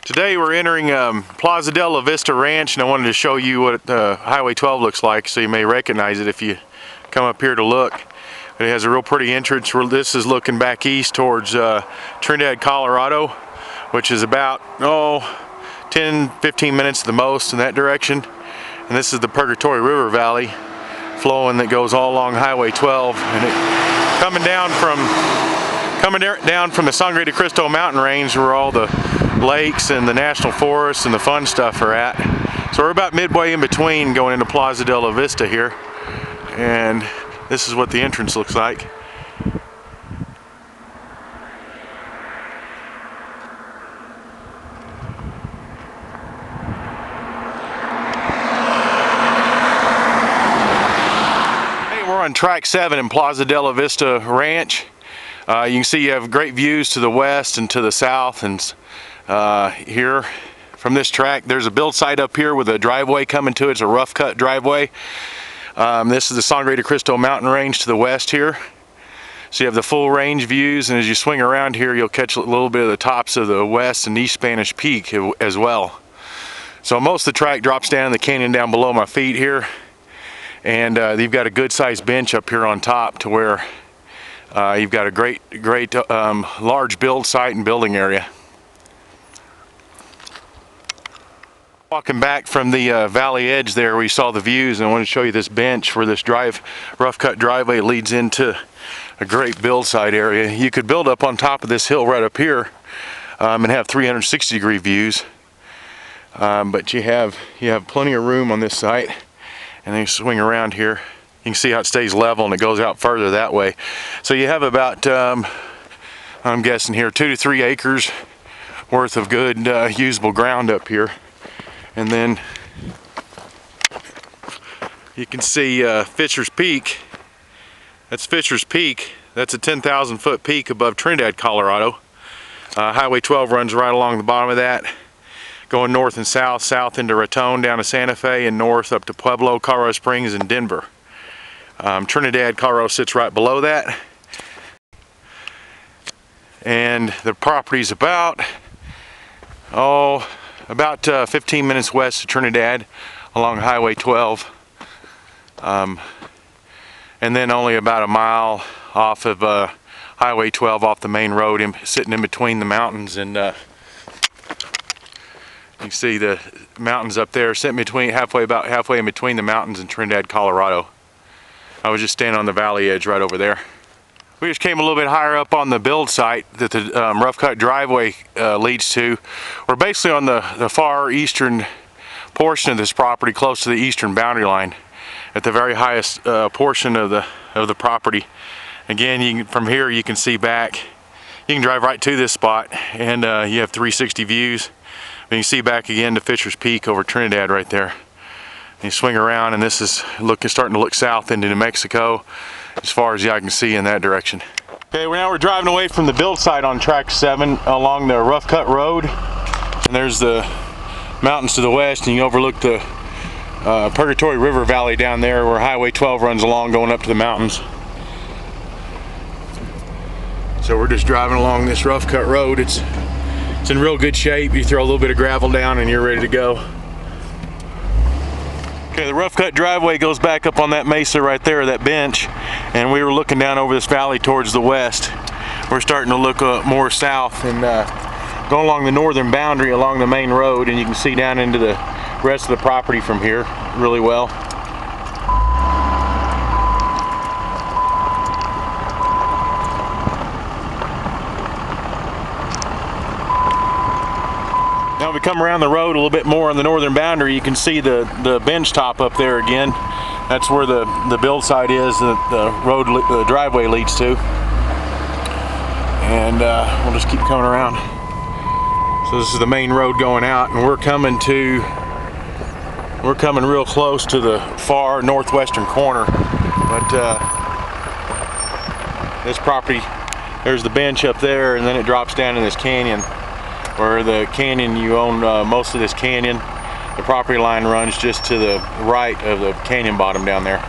Today we're entering Plaza de la Vista Ranch, and I wanted to show you what Highway 12 looks like, so you may recognize it if you come up here to look. It has a real pretty entrance. This is looking back east towards Trinidad, Colorado, which is about 10-15 minutes at the most in that direction. And this is the Purgatory River Valley flowing that goes all along Highway 12, and it coming down from the Sangre de Cristo mountain range, where all the lakes and the national forests and the fun stuff are at. So we're about midway in between going into Plaza de la Vista here, and this is what the entrance looks like. Hey, we're on Track 7 in Plaza de la Vista Ranch. You can see you have great views to the west and to the south, and here from this track there's a build site up here with a driveway coming to it. It's a rough cut driveway. This is the Sangre de Cristo mountain range to the west here. So you have the full range views, and as you swing around here you'll catch a little bit of the tops of the west and east Spanish Peak as well. So most of the track drops down in the canyon down below my feet here, and you've got a good sized bench up here on top to where you've got a great large build site and building area. Walking back from the valley edge there, we saw the views, and I want to show you this bench where this rough cut driveway leads into a great build site area. You could build up on top of this hill right up here and have 360-degree views, but you have plenty of room on this site. And then you swing around here, you can see how it stays level and it goes out further that way. So you have about, I'm guessing here, 2 to 3 acres worth of good usable ground up here. And then you can see Fisher's Peak. That's Fisher's Peak. That's a 10,000 foot peak above Trinidad, Colorado. Highway 12 runs right along the bottom of that, going north and south into Raton, down to Santa Fe, and north up to Pueblo, Colorado Springs, and Denver. Trinidad, Colorado sits right below that, and the property's about 15 minutes west of Trinidad along Highway 12, and then only about a mile off of Highway 12 off the main road, sitting in between the mountains. And you can see the mountains up there, sitting about halfway in between the mountains and Trinidad, Colorado. I was just standing on the valley edge right over there. We just came a little bit higher up on the build site that the rough cut driveway leads to. We're basically on the far eastern portion of this property, close to the eastern boundary line, at the very highest portion of the property. Again, from here you can see back. You can drive right to this spot, and you have 360 views. And you see back again to Fisher's Peak over Trinidad right there. And you swing around, and this is starting to look south into New Mexico, as far as the eye can see in that direction. Okay, now we're driving away from the build site on Track 7 along the rough cut road, and there's the mountains to the west, and you overlook the Purgatory River Valley down there where Highway 12 runs along, going up to the mountains. So we're just driving along this rough cut road. It's in real good shape. You throw a little bit of gravel down and you're ready to go. Okay, the rough cut driveway goes back up on that mesa right there, that bench, and we were looking down over this valley towards the west. We're starting to look more south and go along the northern boundary along the main road, and you can see down into the rest of the property from here really well. Now we come around the road a little bit more on the northern boundary, you can see the bench top up there again. That's where the build site is that the driveway leads to. And we'll just keep coming around. So this is the main road going out, and we're coming real close to the far northwestern corner. But this property, there's the bench up there, and then it drops down in this canyon. Where the canyon, you own most of this canyon. The property line runs just to the right of the canyon bottom down there.